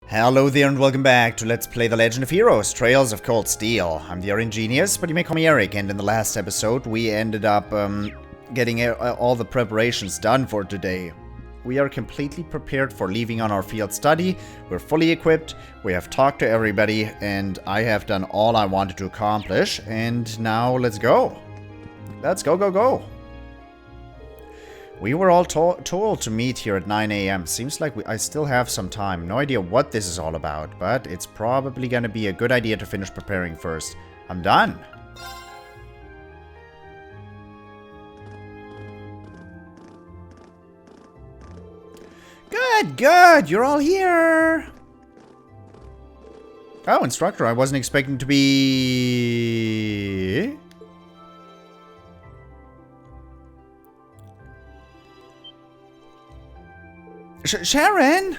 Hello there and welcome back to Let's Play The Legend of Heroes, Trails of Cold Steel. I'm the RNGenius, but you may call me Eric, and in the last episode we ended up getting all the preparations done for today. We are completely prepared for leaving on our field study, we're fully equipped, we have talked to everybody, and I have done all I wanted to accomplish, and now let's go. Let's go, go, go. We were all told to meet here at 9 AM. Seems like I still have some time. No idea what this is all about, but it's probably gonna be a good idea to finish preparing first. I'm done. Good, good. You're all here. Oh, instructor. I wasn't expecting to be... Sharon?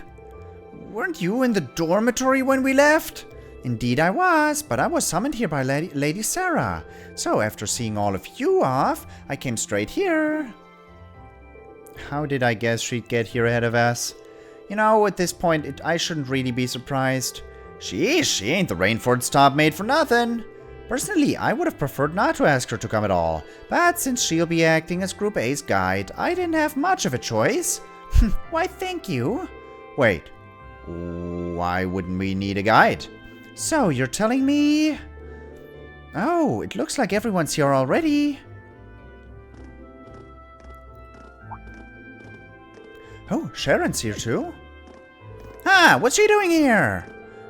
Weren't you in the dormitory when we left? Indeed I was, but I was summoned here by Lady Sarah. So after seeing all of you off, I came straight here. How did I guess she'd get here ahead of us? You know, at this point, I shouldn't really be surprised. She ain't the Rainford's top maid for nothing. Personally, I would have preferred not to ask her to come at all, but since she'll be acting as Group A's guide, I didn't have much of a choice. Why, thank you. Wait, why wouldn't we need a guide? So, you're telling me... Oh, it looks like everyone's here already. Oh, Sharon's here too. Ah, what's she doing here?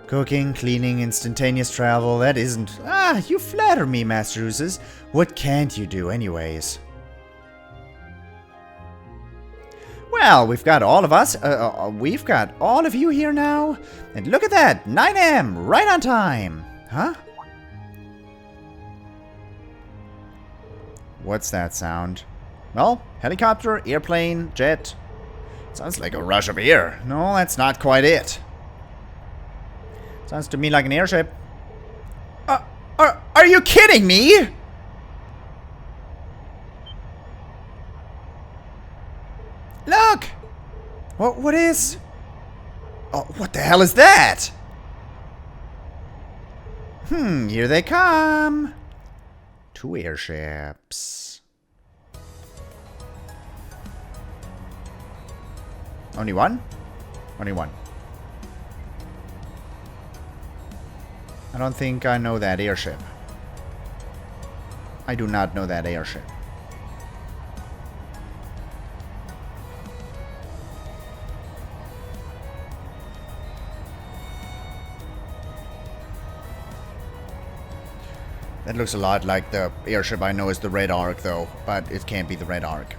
Cooking, cleaning, instantaneous travel, that isn't... Ah, you flatter me, Master Oozes. What can't you do anyways? Well, we've got all of us, we've got all of you here now. And look at that, 9 AM, right on time. Huh? What's that sound? Well, helicopter, airplane, jet. Sounds like a rush of air. No, that's not quite it. Sounds to me like an airship. Are you kidding me? Look! What is... Oh, what the hell is that? Here they come. 2 airships. Only one? Only one. I don't think I know that airship. I do not know that airship. That looks a lot like the airship I know is the Red Ark, though, but it can't be the Red Ark.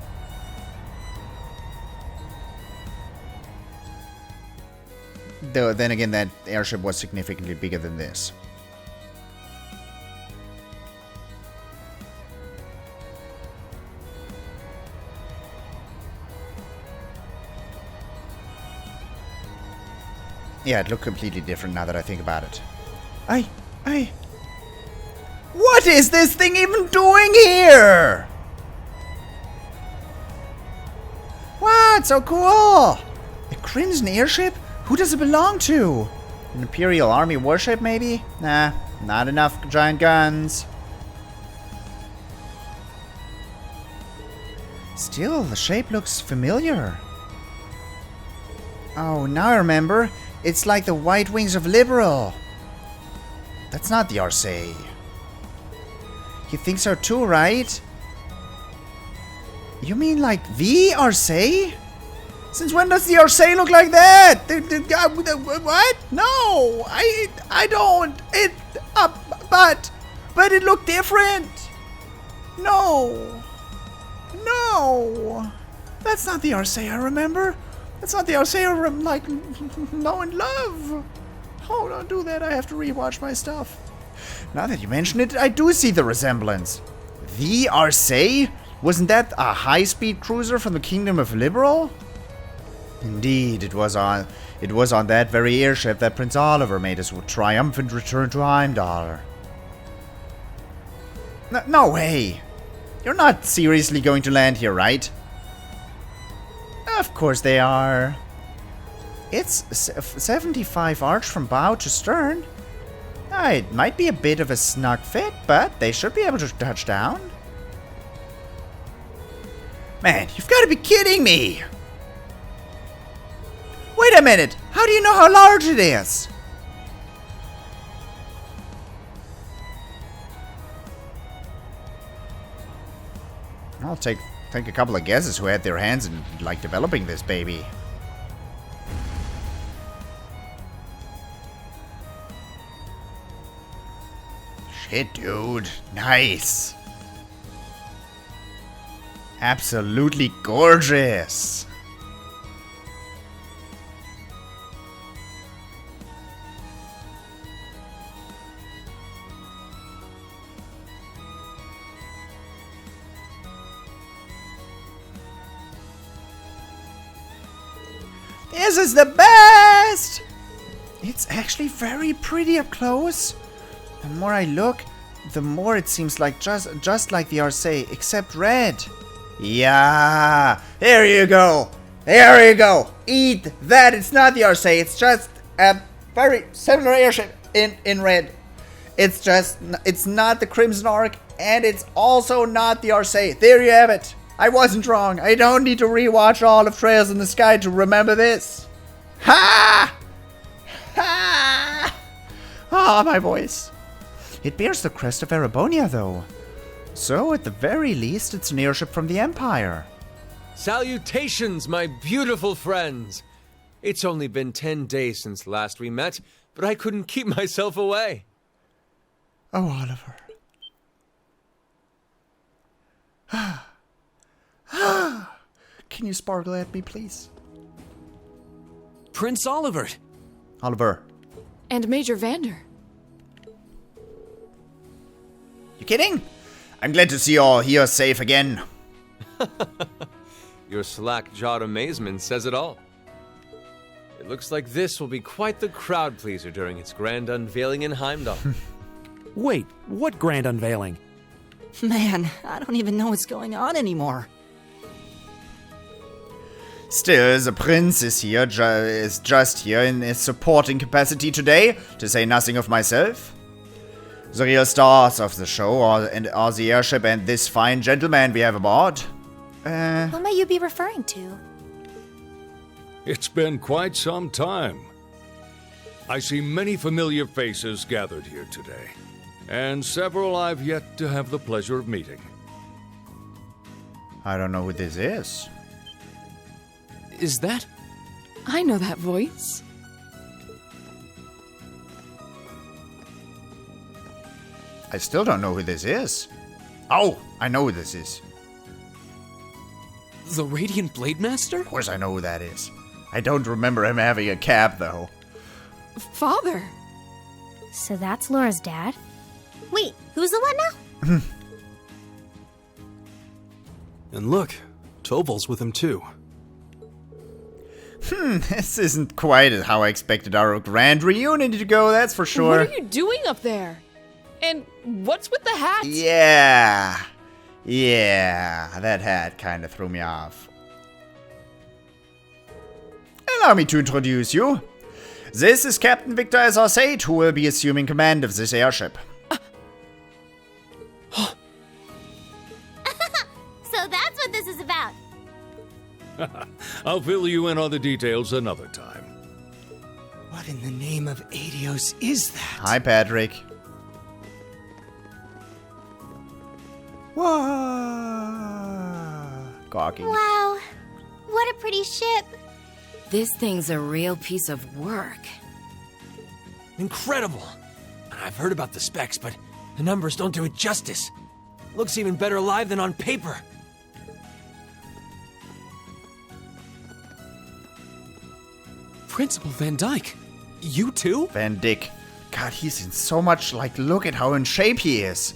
Though, then again, that airship was significantly bigger than this. Yeah, it looked completely different now that I think about it. What is this thing even doing here? What? So cool! A crimson airship? Who does it belong to? An Imperial Army warship, maybe? Nah, not enough giant guns. Still, the shape looks familiar. Oh, now I remember. It's like the white wings of Liberl. That's not the Arcee. You think so too, right? You mean like the Arcee? Since when does the Arcee look like that? What? No, I don't. But it looked different. No, that's not the Arcee I remember. That's not the Arcee I like know and love. Oh, don't do that. I have to rewatch my stuff. Now that you mention it, I do see the resemblance. The Arcee? Wasn't that a high-speed cruiser from the Kingdom of Liberl? Indeed, it was on that very airship that Prince Oliver made his triumphant return to Heimdall. No way! You're not seriously going to land here, right? Of course they are. It's 75 arch from bow to stern. It might be a bit of a snug fit, but they should be able to touch down. Man, you've got to be kidding me! Wait a minute! How do you know how large it is? I'll take a couple of guesses who had their hands in, like, developing this baby. Shit, dude. Nice. Absolutely gorgeous. This is the best! It's actually very pretty up close. The more I look, the more it seems like just like the RC, except red. Yeah, there you go. There you go. Eat that. It's not the RC. It's just a very similar airship in red. It's not the Crimson Arc, and it's also not the RC. There you have it. I wasn't wrong. I don't need to rewatch all of Trails in the Sky to remember this. Ha! Ha! Ah, my voice. It bears the crest of Erebonia, though. So, at the very least, it's an airship from the Empire. Salutations, my beautiful friends. It's only been 10 days since last we met, but I couldn't keep myself away. Oh, Oliver. Can you sparkle at me, please? Prince Oliviert. Oliver. And Major Vander. You kidding? I'm glad to see you all here safe again. Your slack-jawed amazement says it all. It looks like this will be quite the crowd pleaser during its grand unveiling in Heimdall. Wait, what grand unveiling? Man, I don't even know what's going on anymore. Still, the prince is here, is just here in his supporting capacity today, to say nothing of myself. The real stars of the show are the airship and this fine gentleman we have aboard. Who may you be referring to? It's been quite some time. I see many familiar faces gathered here today, and several I've yet to have the pleasure of meeting. I don't know who this is. Is that? I know that voice. I still don't know who this is. Oh, I know who this is. The Radiant Blade Master? Of course I know who that is. I don't remember him having a cap, though. Father. So that's Laura's dad? Wait, who's the what now? And look, Tobal's with him too. This isn't quite how I expected our grand reunion to go, that's for sure. What are you doing up there? And what's with the hat? Yeah, that hat kind of threw me off. Allow me to introduce you. This is Captain Victor SR8, who will be assuming command of this airship. So that's what this is about. I'll fill you in on the details another time. What in the name of Adios is that? Hi, Patrick. Whoa. Gawking. Wow, what a pretty ship. This thing's a real piece of work. Incredible! I've heard about the specs, but the numbers don't do it justice. Looks even better live than on paper. Principal Van Dyke, you too? Van Dyck. God, he's in so much, like, look at how in shape he is.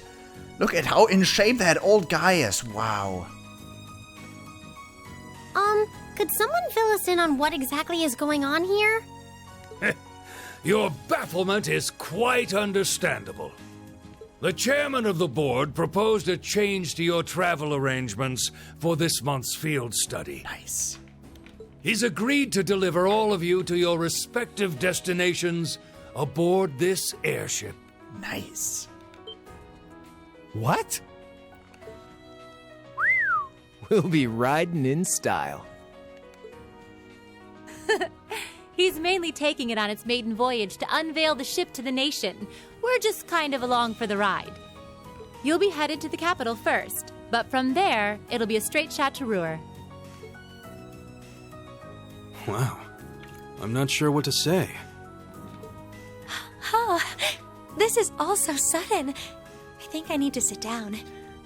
Look at how in shape that old guy is. Wow. Could someone fill us in on what exactly is going on here? Your bafflement is quite understandable. The chairman of the board proposed a change to your travel arrangements for this month's field study. Nice. He's agreed to deliver all of you to your respective destinations aboard this airship. Nice. What? We'll be riding in style. He's mainly taking it on its maiden voyage to unveil the ship to the nation. We're just kind of along for the ride. You'll be headed to the capital first, but from there, it'll be a straight shot to Ruhr. Wow. I'm not sure what to say. Oh, this is all so sudden. I think I need to sit down.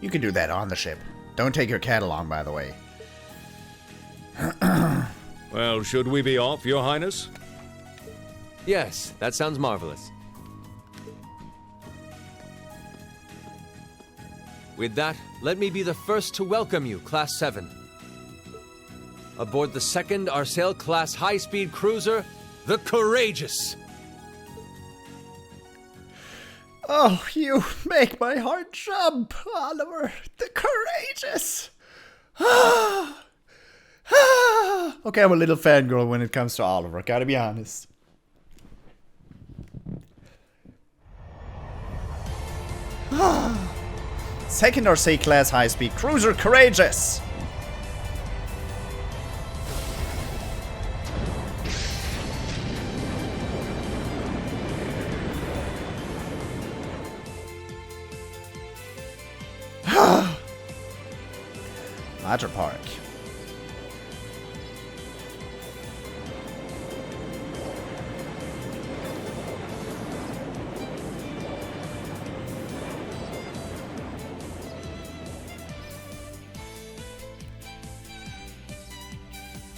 You can do that on the ship. Don't take your cat along, by the way. Well, should we be off, Your Highness? Yes, that sounds marvelous. With that, let me be the first to welcome you, Class 7. Aboard the second Arsail class high-speed cruiser, the Courageous. Oh, you make my heart jump, Oliver. The Courageous. Okay, I'm a little fangirl when it comes to Oliver, gotta be honest. Second Arsail class high-speed cruiser Courageous. Matter Park.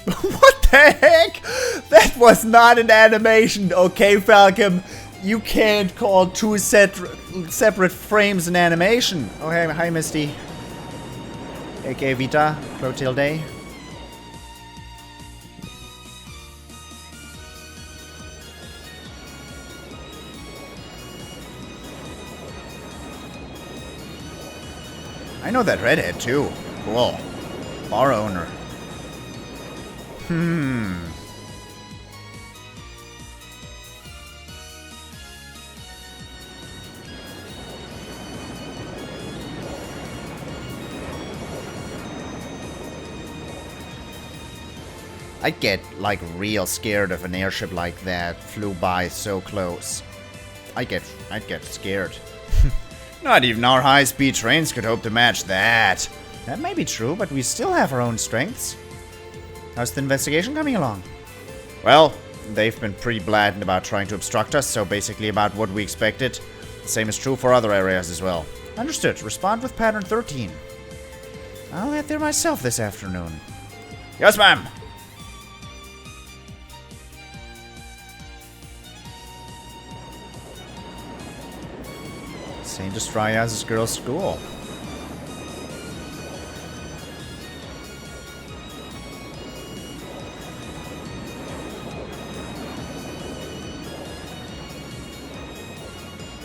What the heck? That was not an animation, okay, Falcom? You can't call two separate frames an animation. Oh, hey, hi, Misty. A.K.A. Vita, Clotilde. I know that redhead, too. Cool. Bar owner. I'd get, like, real scared if an airship like that flew by so close. I'd get scared. Not even our high-speed trains could hope to match that. That may be true, but we still have our own strengths. How's the investigation coming along? Well, they've been pretty blatant about trying to obstruct us, so basically about what we expected. The same is true for other areas as well. Understood. Respond with pattern 13. I'll head there myself this afternoon. Yes, ma'am! St. Estraias' girls' school.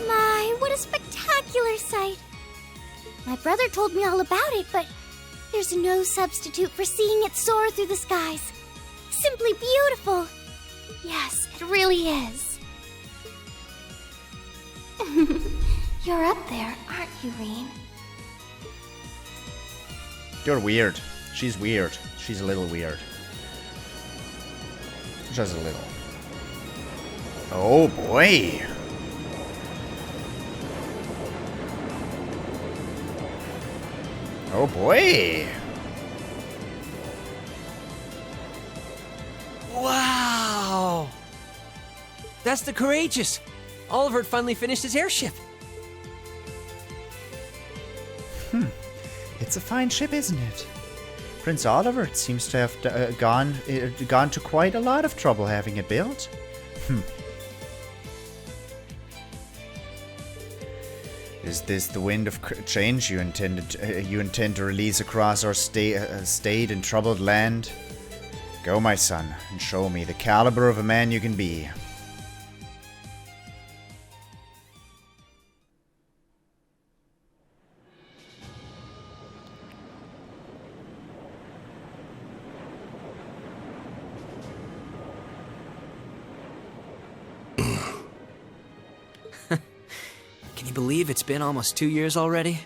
My, what a spectacular sight! My brother told me all about it, but there's no substitute for seeing it soar through the skies. Simply beautiful. Yes, it really is. You're up there, aren't you, Rean? You're weird. She's weird. She's a little weird. Just a little. Oh boy. Oh boy. Wow! That's the Courageous. Oliviert finally finished his airship. It's a fine ship, isn't it? Prince Oliviert seems to have gone to quite a lot of trouble having it built. Is this the wind of change you intend to release across our staid and troubled land? Go, my son, and show me the caliber of a man you can be. believe it's been almost 2 years already?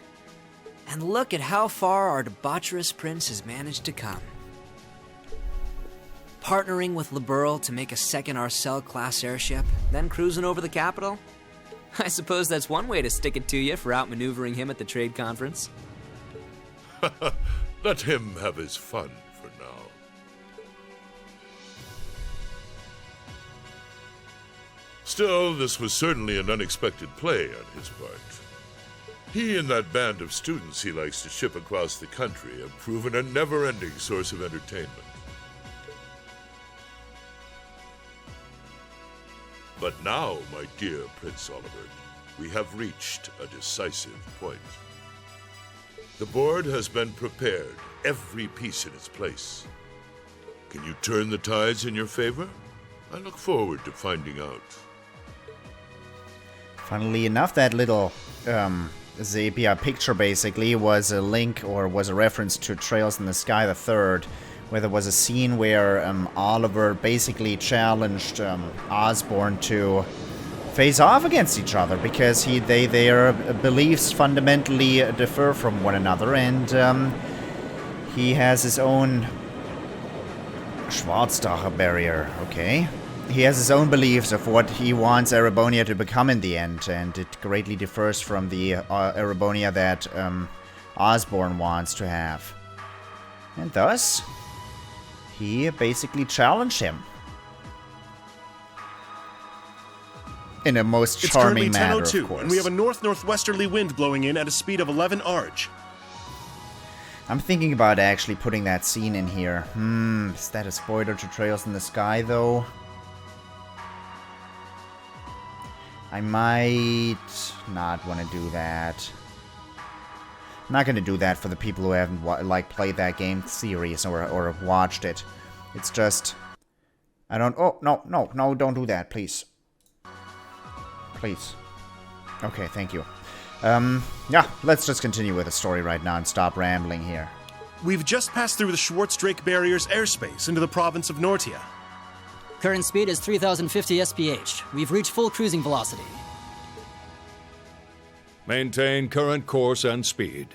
And look at how far our debaucherous prince has managed to come. Partnering with Liberl to make a second Arcel-class airship, then cruising over the capital? I suppose that's one way to stick it to you for outmaneuvering him at the trade conference. Let him have his fun for now. Still, this was certainly an unexpected play on his part. He and that band of students he likes to ship across the country have proven a never-ending source of entertainment. But now, my dear Prince Oliviert, we have reached a decisive point. The board has been prepared, every piece in its place. Can you turn the tides in your favor? I look forward to finding out. Funnily enough, that little Sepia picture basically was a link or was a reference to Trails in the Sky III, where there was a scene where Oliviert basically challenged Osbourne to face off against each other because their beliefs fundamentally differ from one another, and he has his own Schwarzdacher barrier. Okay, he has his own beliefs of what he wants Erebonia to become in the end, and it greatly differs from the Erebonia that Osbourne wants to have, and thus he basically challenged him in a most charming manner, it's currently 10:02, of course. and we have a north-northwesterly wind blowing in at a speed of 11 Arg. I'm thinking about actually putting that scene in here. Is that a spoiler to Trails in the Sky, though? I might not want to do that. I'm not going to do that for the people who haven't played that game series or watched it. It's just... I don't... Oh, no, don't do that, please. Please. Okay, thank you. Yeah, let's just continue with the story right now and stop rambling here. We've just passed through the Schwarz-Drake barrier's airspace into the province of Nortia. Current speed is 3,050 SPH. We've reached full cruising velocity. Maintain current course and speed.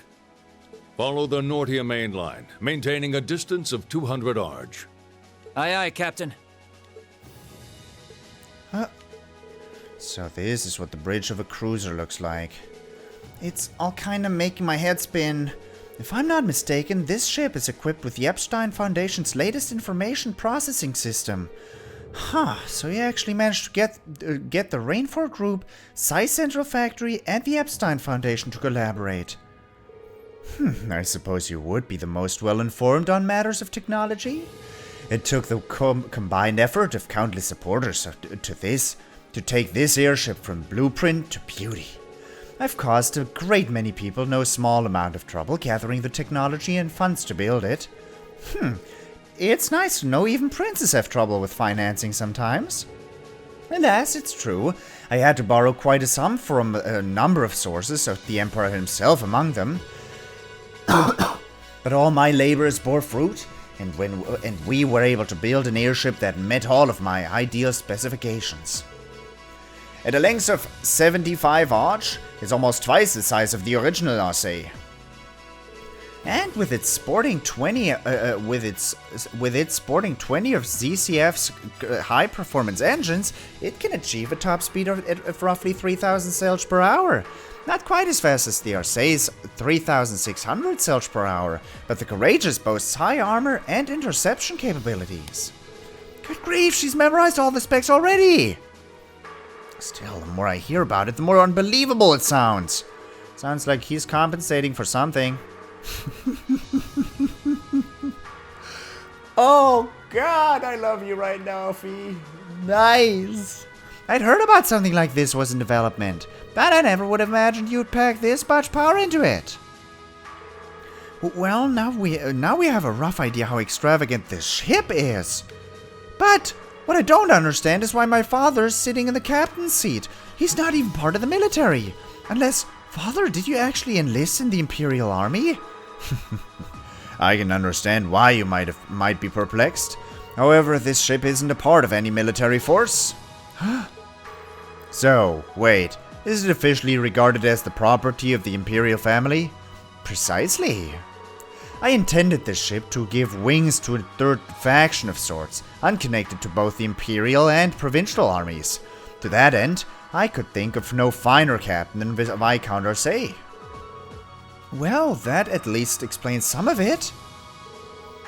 Follow the Nortia main line, maintaining a distance of 200 Arg. Aye, aye, Captain. So this is what the bridge of a cruiser looks like. It's all kind of making my head spin. If I'm not mistaken, this ship is equipped with the Epstein Foundation's latest information processing system. So you actually managed to get the Rainford Group, Psi Central Factory, and the Epstein Foundation to collaborate. I suppose you would be the most well-informed on matters of technology. It took the combined effort of countless supporters to take this airship from blueprint to beauty. I've caused a great many people no small amount of trouble gathering the technology and funds to build it. It's nice to know even princes have trouble with financing sometimes. Alas, it's true. I had to borrow quite a sum from a number of sources, the Emperor himself among them. But all my labors bore fruit, and we were able to build an airship that met all of my ideal specifications. At a length of 75 Arg, it's almost twice the size of the original RC. And with its sporting 20 of ZCF's high-performance engines, it can achieve a top speed of roughly 3,000 sails per hour. Not quite as fast as the RC's 3,600 sails per hour, but the Courageous boasts high armor and interception capabilities. Good grief, she's memorized all the specs already! Still, the more I hear about it, the more unbelievable it sounds. Sounds like he's compensating for something. Oh God, I love you right now, Fee. Nice. I'd heard about something like this was in development, but I never would have imagined you'd pack this much power into it. Well, now we have a rough idea how extravagant this ship is. But what I don't understand is why my father is sitting in the captain's seat. He's not even part of the military. Unless, Father, did you actually enlist in the Imperial Army? I can understand why you might be perplexed. However, this ship isn't a part of any military force. So, wait, Is it officially regarded as the property of the Imperial family? Precisely. I intended this ship to give wings to a third faction of sorts, unconnected to both the Imperial and Provincial armies. To that end, I could think of no finer captain than Viscount Arcey. Well, that at least explains some of it.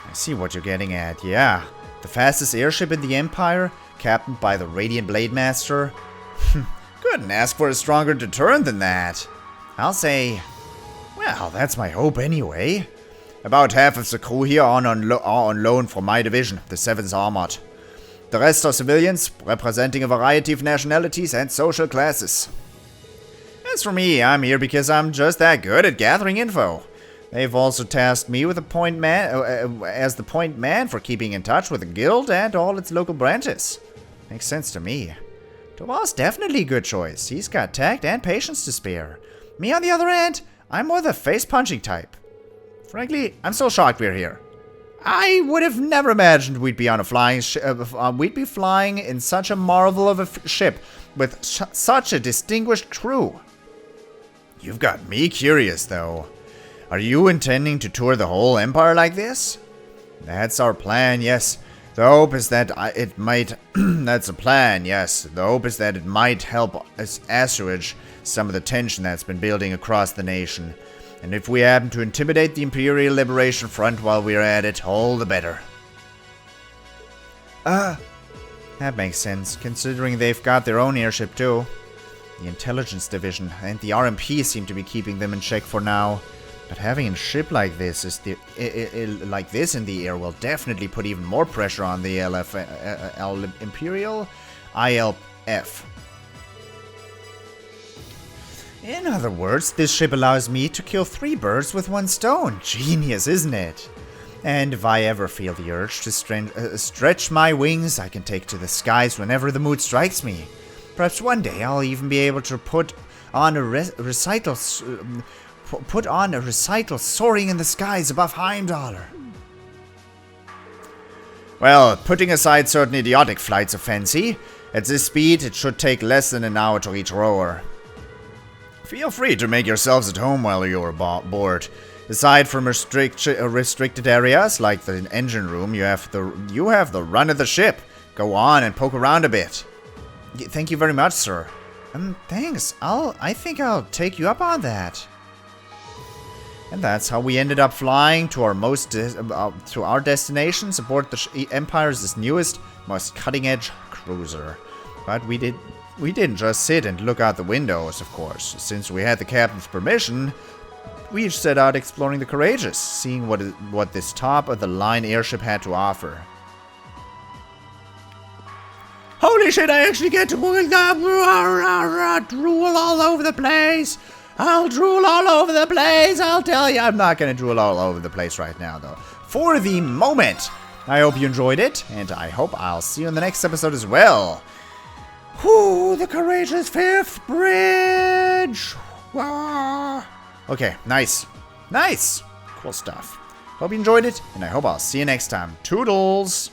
I see what you're getting at, yeah. The fastest airship in the Empire, captained by the Radiant Blade Master. Couldn't ask for a stronger deterrent than that. I'll say, well, that's my hope anyway. About half of the crew here are on loan from my division, the 7th Armored. The rest are civilians, representing a variety of nationalities and social classes. As for me, I'm here because I'm just that good at gathering info. They've also tasked me with as the point man for keeping in touch with the guild and all its local branches. Makes sense to me. TloH's definitely a good choice. He's got tact and patience to spare. Me, on the other hand, I'm more the face-punching type. Frankly, I'm still shocked we're here. I would have never imagined we'd be on a flying we'd be flying in such a marvel of a ship with such a distinguished crew. You've got me curious, though. Are you intending to tour the whole Empire like this? That's our plan, yes. The hope is that it might... that's a plan, yes. The hope is that it might help us assuage some of the tension that's been building across the nation. And if we happen to intimidate the Imperial Liberation Front while we're at it, all the better. That makes sense, considering they've got their own airship too. The Intelligence Division and the RMP seem to be keeping them in check for now. But having a ship like this in the air will definitely put even more pressure on the Imperial ILF. In other words, this ship allows me to kill 3 birds with 1 stone. Genius, isn't it? And if I ever feel the urge to stretch my wings, I can take to the skies whenever the mood strikes me. Perhaps one day I'll even be able to put on a recital soaring in the skies above Heimdall. Well, putting aside certain idiotic flights of fancy, at this speed it should take less than an hour to reach Rower. Feel free to make yourselves at home while you're aboard. Aside from restricted areas like the engine room, you have the run of the ship. Go on and poke around a bit. Thank you very much, sir. Thanks. I think I'll take you up on that. And that's how we ended up flying to our destinations aboard the Empire's newest, most cutting-edge cruiser. But we didn't just sit and look out the windows, of course. Since we had the captain's permission, we each set out exploring the Courageous, seeing what this top-of-the-line airship had to offer. Holy shit, I actually get to drool all over the place! I'll drool all over the place, I'll tell you. I'm not gonna drool all over the place right now, though. For the moment, I hope you enjoyed it, and I hope I'll see you in the next episode as well. Whoo, the Courageous 5th Bridge! Wah. Okay, nice. Nice! Cool stuff. Hope you enjoyed it, and I hope I'll see you next time. Toodles!